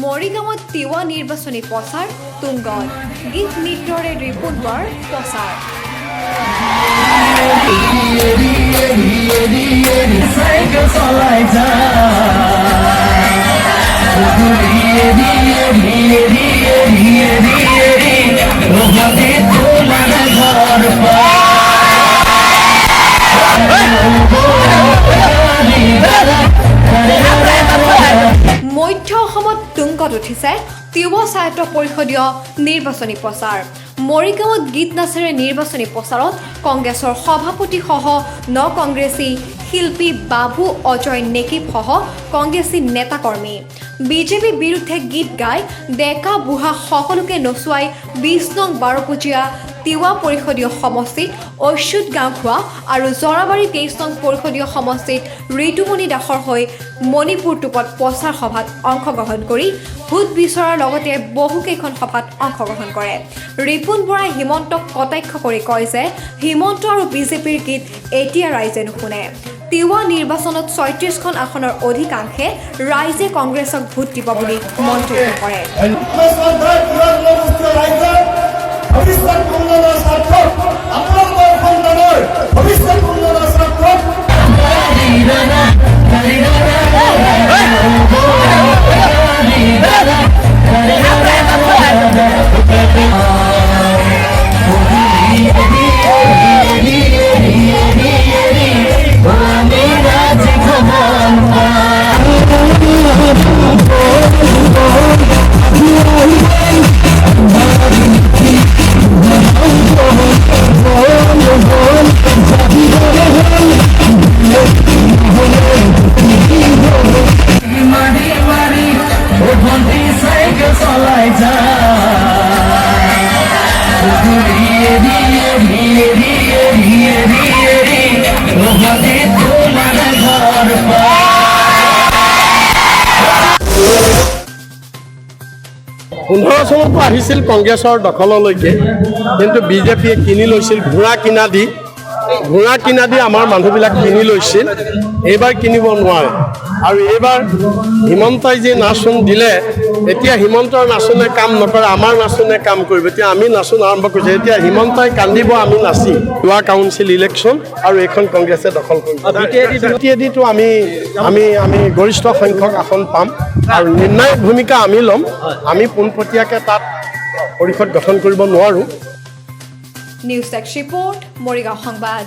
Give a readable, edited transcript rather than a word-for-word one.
মৰিগাঁৱত তিৱা নিৰ্বাচনী প্ৰচাৰ তুংগত গীত নৃত্যৰে ৰিপুণ বৰাৰ প্ৰচাৰ মধ্য অসমত তুংগত উঠিছে তিৱা স্বায়ত্ত পৰিষদীয় নিৰ্বাচনী প্ৰচাৰ মৰিগাঁৱত গীত নাচেৰে নিৰ্বাচনী প্ৰচাৰত কংগ্ৰেছৰ সভাপতিসহ কংগ্ৰেছী শিল্পী বাবু অজয় নেকিবসহ কংগ্ৰেছী নেতাকৰ্মী বিজেপি বিৰুদ্ধে গীত গাই ডেকা বুঢ়া সকলোকে নচুৱাই ২০ নং বাৰপুজীয়া তিৱা পৰিষদীয় সমষ্টিত অচ্যুত গাঁওখোৱা আৰু জৰাবাৰী ২৩ নং পৰিষদীয় সমষ্টিত ঋতুমণি দাসৰ হৈ মণিপুৰ টোপত প্ৰচাৰ সভাত অংশগ্ৰহণ কৰি ভোট বিচৰাৰ লগতে বহুকেইখন সভাত অংশগ্ৰহণ কৰে ৰিপুণ বৰাই হিমন্তক কটাক্ষ কৰি কয় যে হিমন্ত আৰু বিজেপিৰ গীত এতিয়া ৰাইজে নুশুনে তিৱা নিৰ্বাচনত ৩৬খন আসনৰ অধিকাংশে ৰাইজে কংগ্ৰেছক ভোট দিব বুলি মন্তব্য কৰে চনতো আহিছিল কংগ্ৰেছৰ দখললৈকে কিন্তু বিজেপিয়ে কিনি লৈছিল ঘোঁৰা কিনা দি আমাৰ মানুহবিলাক কিনি লৈছিল এইবাৰ কিনিব নোৱাৰে আৰু এইবাৰ হিমন্তই যি নাচোন দিলে এতিয়া হিমন্তৰ নাচোনে কাম নকৰে আমাৰ নাচোনে কাম কৰিব এতিয়া আমি নাচোন আৰম্ভ কৰিছোঁ এতিয়া হিমন্তই কান্দিব আমি নাচি তিৱা কাউন্সিল ইলেকশ্যন আৰু এইখন কংগ্ৰেছে দখল কৰিব বিটিএডিটো আমি গৰিষ্ঠ সংখ্যক আসন পাম আৰু নিৰ্ণায়ক ভূমিকা আমি ল'ম আমি পোনপটীয়াকৈ তাত পৰিষদ গঠন কৰিব নোৱাৰোঁ নিউজ ডেস্ক ৰিপৰ্ট মৰিগাঁও সংবাদ